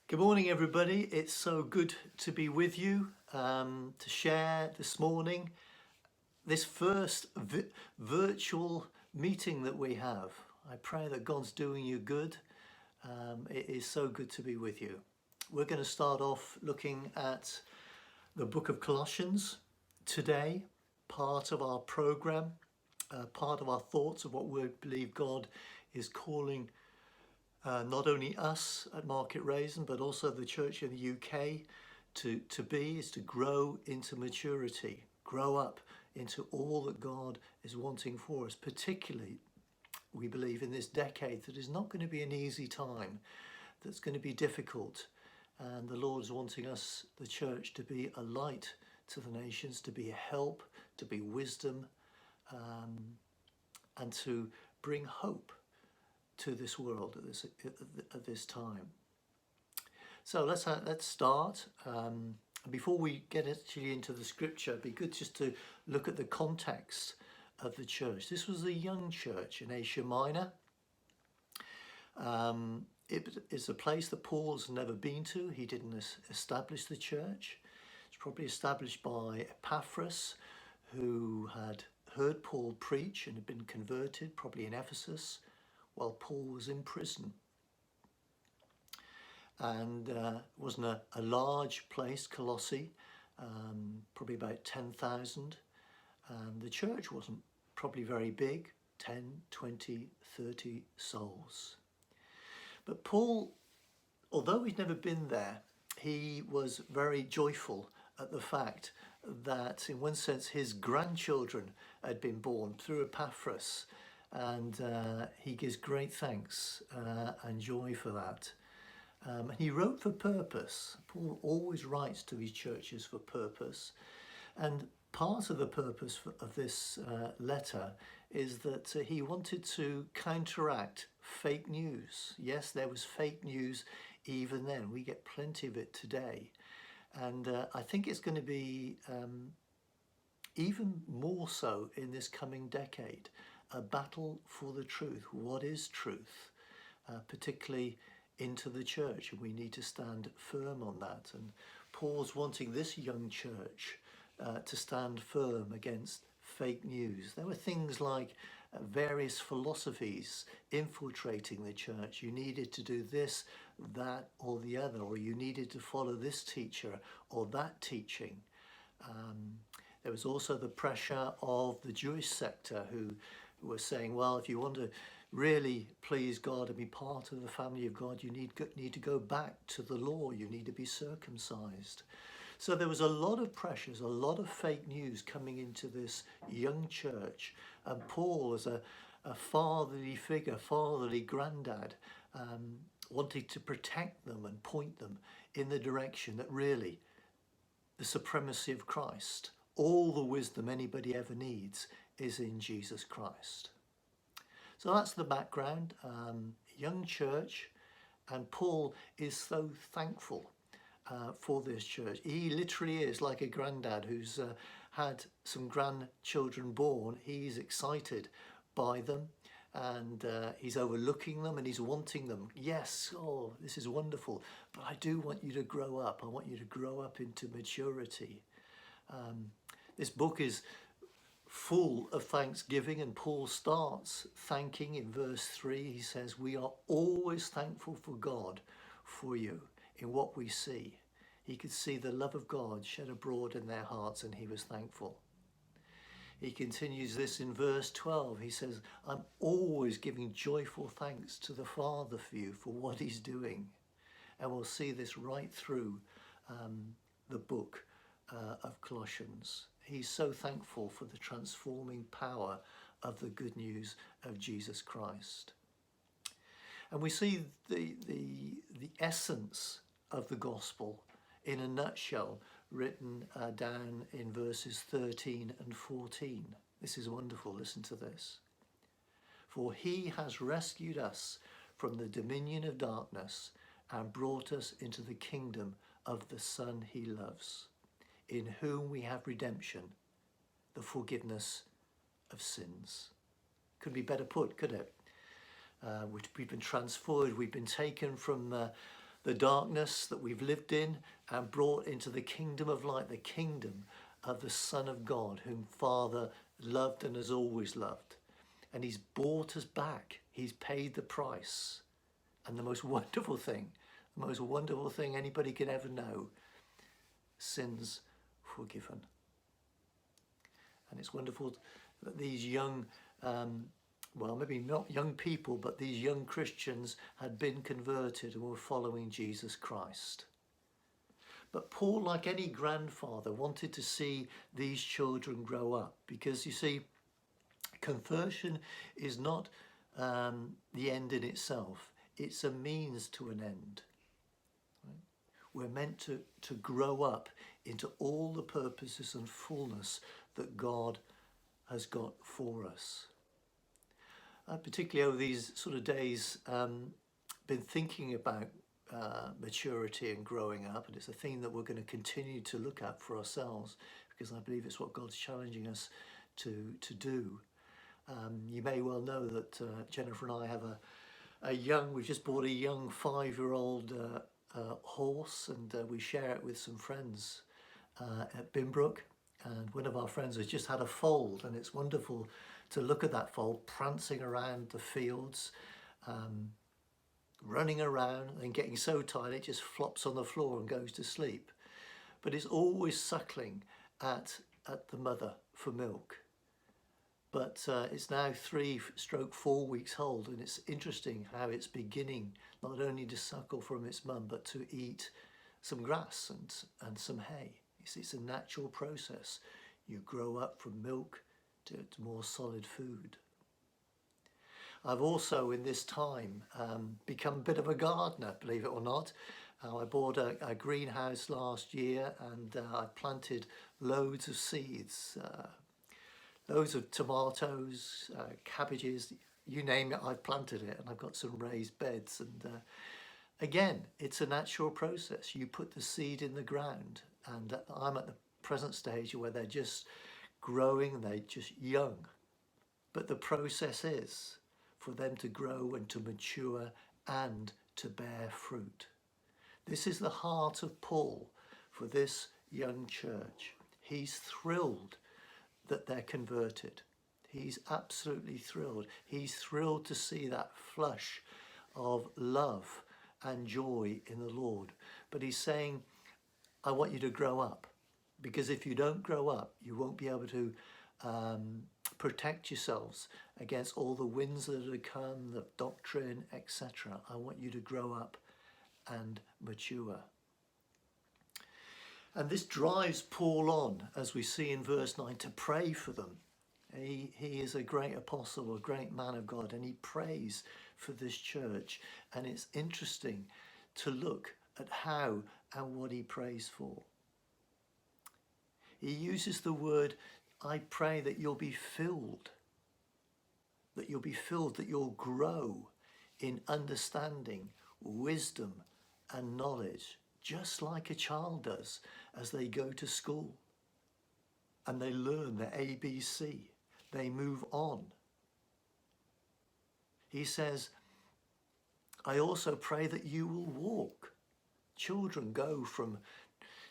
Good morning, everybody. It's so good to be with you to share this morning this first virtual meeting that we have. I pray that God's doing you good. It is so good to be with you. We're going to start off looking at the book of Colossians today, part of our program, part of our thoughts of what we believe God is calling not only us at Market Rasen, but also the church in the UK is to grow into maturity, grow up into all that God is wanting for us. Particularly, we believe in this decade that is not going to be an easy time, that's going to be difficult. And the Lord's wanting us, the church, to be a light to the nations, to be a help, to be wisdom, and to bring hope to this world at this time. So let's start. Before we get actually into the scripture, it'd be good just to look at the context of the church. This was a young church in Asia Minor. It is a place that Paul's never been to. He didn't establish the church. It's probably established by Epaphras, who had heard Paul preach and had been converted, probably in Ephesus, while Paul was in prison. And it wasn't a large place, Colossae, probably about 10,000. And the church wasn't probably very big, 10, 20, 30 souls. But Paul, although he'd never been there, he was very joyful at the fact that, in one sense, his grandchildren had been born through Epaphras. And he gives great thanks and joy for that. And he wrote for purpose. Paul always writes to his churches for purpose. And part of the purpose of this letter is that he wanted to counteract fake news. Yes, there was fake news even then. We get plenty of it today. And I think it's going to be even more so in this coming decade. A battle for the truth. What is truth? Particularly into the church, and we need to stand firm on that. And Paul's wanting this young church to stand firm against fake news. There were things like various philosophies infiltrating the church. You needed to do this, that, or the other, or you needed to follow this teacher or that teaching. There was also the pressure of the Jewish sector who were saying, well, if you want to really please God and be part of the family of God, you need to go back to the law. You need to be circumcised. So there was a lot of pressures, a lot of fake news coming into this young church. And Paul, as a fatherly figure, fatherly granddad, wanted to protect them and point them in the direction that really the supremacy of Christ, all the wisdom anybody ever needs, is in Jesus Christ. So that's the background, young church, and Paul is so thankful for this church. He literally is like a granddad who's had some grandchildren born. He's excited by them, and he's overlooking them and he's wanting them. Yes, oh, this is wonderful, but I do want you to grow up. I want you to grow up into maturity. This book is full of thanksgiving, and Paul starts thanking in verse 3. He says, we are always thankful for God for you in what we see. He could see the love of God shed abroad in their hearts, and he was thankful. He continues this in verse 12. He says, I'm always giving joyful thanks to the Father for you, for what he's doing. And we'll see this right through the book of Colossians. He's so thankful for the transforming power of the good news of Jesus Christ. And we see the essence of the gospel in a nutshell written down in verses 13 and 14. This is wonderful. Listen to this. For he has rescued us from the dominion of darkness and brought us into the kingdom of the Son he loves, in whom we have redemption, the forgiveness of sins. Couldn't be better put, could it? We've been transformed, we've been taken from the the darkness that we've lived in and brought into the kingdom of light, the kingdom of the Son of God, whom Father loved and has always loved. And he's bought us back. He's paid the price. And the most wonderful thing anybody can ever know, sins forgiven. And it's wonderful that these young, well, maybe not young people, but these young Christians had been converted and were following Jesus Christ. But Paul, like any grandfather, wanted to see these children grow up, because you see, conversion is not the end in itself. It's a means to an end. Right? We're meant to grow up into all the purposes and fullness that God has got for us. Particularly over these sort of days, been thinking about maturity and growing up, and it's a thing that we're going to continue to look at for ourselves, because I believe it's what God's challenging us to do. You may well know that Jennifer and I have we've just bought a young 5-year-old horse, and we share it with some friends at Binbrook. And one of our friends has just had a foal, and it's wonderful to look at that foal prancing around the fields, running around and getting so tired it just flops on the floor and goes to sleep. But it's always suckling at the mother for milk. But it's now 3-4 weeks old, and it's interesting how it's beginning not only to suckle from its mum, but to eat some grass and some hay. You see, it's a natural process. You grow up from milk to more solid food. I've also, in this time, become a bit of a gardener, believe it or not. I bought a greenhouse last year, and I planted loads of seeds, loads of tomatoes, cabbages, you name it, I've planted it, and I've got some raised beds. And again, it's a natural process. You put the seed in the ground, and I'm at the present stage where they're just growing and they're just young. But the process is for them to grow and to mature and to bear fruit. This is the heart of Paul for this young church. He's thrilled that they're converted. He's absolutely thrilled. He's thrilled to see that flush of love and joy in the Lord. But he's saying, I want you to grow up, because if you don't grow up, you won't be able to protect yourselves against all the winds that are to come, the doctrine, etc. I want you to grow up and mature. And this drives Paul on, as we see in verse 9, to pray for them. He is a great apostle, a great man of God, and he prays for this church. And it's interesting to look at how and what he prays for. He uses the word, I pray that you'll be filled, that you'll grow in understanding, wisdom and knowledge, just like a child does as they go to school and they learn their ABC, they move on. He says, I also pray that you will walk. Children go from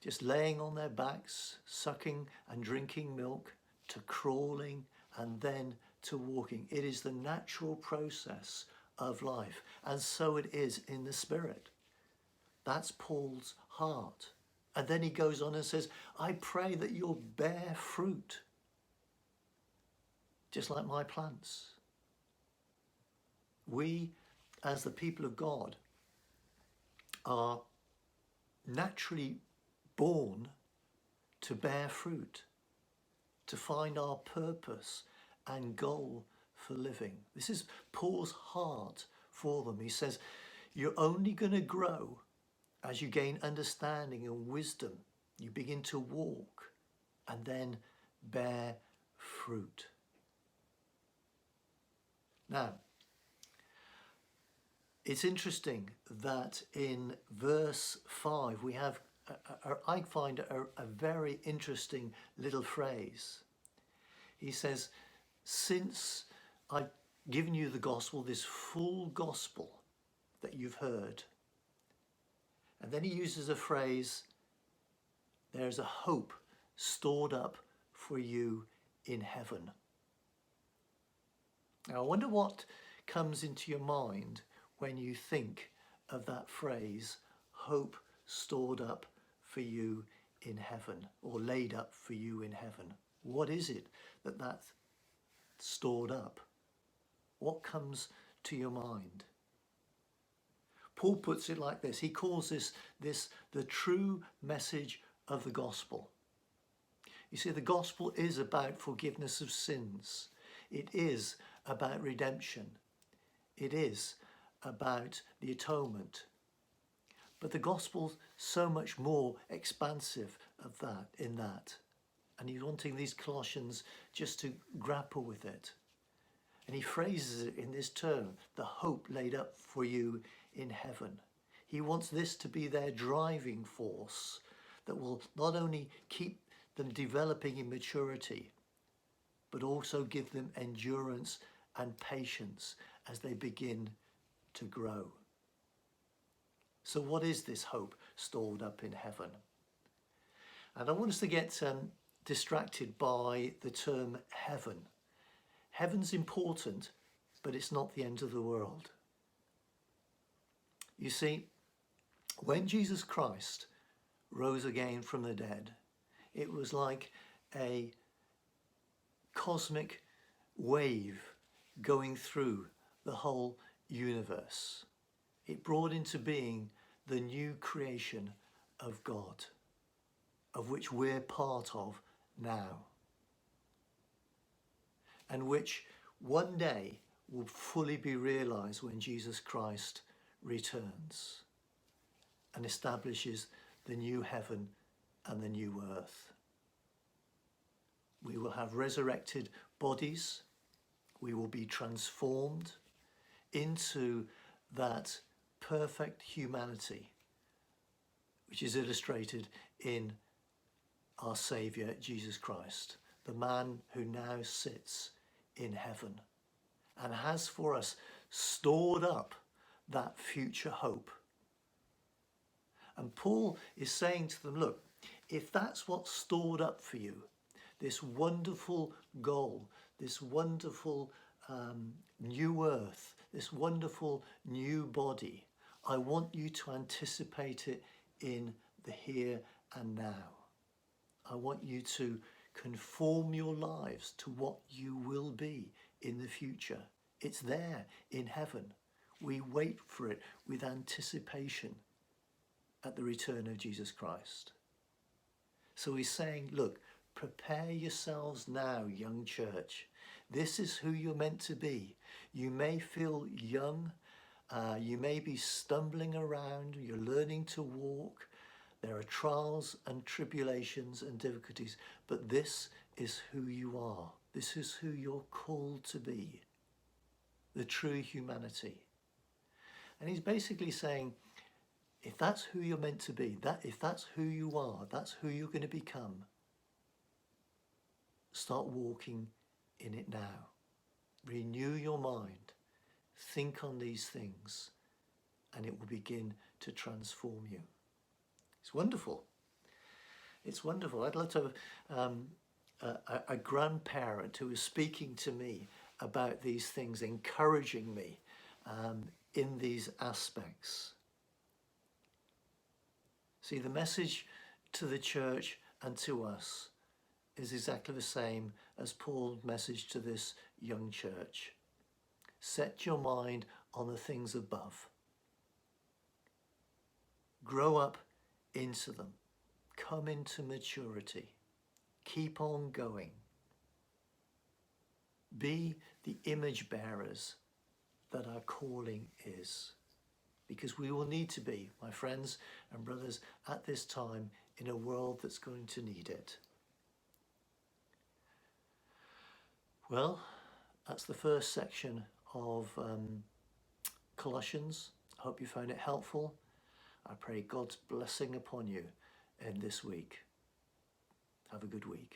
just laying on their backs, sucking and drinking milk, to crawling and then to walking. It is the natural process of life, and so it is in the Spirit. That's Paul's heart. And then he goes on and says, I pray that you'll bear fruit, just like my plants. We, as the people of God, are naturally born to bear fruit, to find our purpose and goal for living. This is Paul's heart for them. He says, you're only going to grow as you gain understanding and wisdom. You begin to walk and then bear fruit. Now, it's interesting that in verse 5 we have, I find a very interesting little phrase. He says, since I've given you the gospel, this full gospel that you've heard, And then he uses a phrase, there's a hope stored up for you in heaven. Now, I wonder what comes into your mind when you think of that phrase, hope stored up for you in heaven, or laid up for you in heaven. What is it that's stored up? What comes to your mind? Paul puts it like this. He calls this the true message of the gospel. You see, the gospel is about forgiveness of sins. It is about redemption. It is about the atonement. But the gospel's so much more expansive of that, in that. And he's wanting these Colossians just to grapple with it. And he phrases it in this term, the hope laid up for you in heaven. He wants this to be their driving force that will not only keep them developing in maturity, but also give them endurance and patience as they begin to grow. So what is this hope stored up in heaven? And I want us to get distracted by the term heaven. Heaven's important, but it's not the end of the world. You see, when Jesus Christ rose again from the dead, it was like a cosmic wave going through the whole universe. It brought into being the new creation of God, of which we're part of now, and which one day will fully be realized when Jesus Christ returns and establishes the new heaven and the new earth. We will have resurrected bodies. We will be transformed into that perfect humanity, which is illustrated in our Saviour, Jesus Christ, the man who now sits in heaven and has for us stored up that future hope. And Paul is saying to them, look, if that's what's stored up for you, this wonderful goal, this wonderful new earth, this wonderful new body, I want you to anticipate it in the here and now. I want you to conform your lives to what you will be in the future. It's there in heaven. We wait for it with anticipation at the return of Jesus Christ. So he's saying, look, prepare yourselves now, young church. This is who you're meant to be. You may feel young. You may be stumbling around. You're learning to walk. There are trials and tribulations and difficulties, but this is who you are. This is who you're called to be, the true humanity. And he's basically saying, if that's who you're meant to be, if that's who you are, that's who you're going to become, start walking in it now. Renew your mind. Think on these things, and it will begin to transform you. It's wonderful. It's wonderful. I'd love to have a grandparent who was speaking to me about these things, encouraging me in these aspects. See, the message to the church and to us is exactly the same as Paul's message to this young church. Set your mind on the things above. Grow up into them. Come into maturity. Keep on going. Be the image bearers that our calling is. Because we will need to be, my friends and brothers, at this time in a world that's going to need it. Well, that's the first section of Colossians. I hope you found it helpful. I pray God's blessing upon you in this week. Have a good week.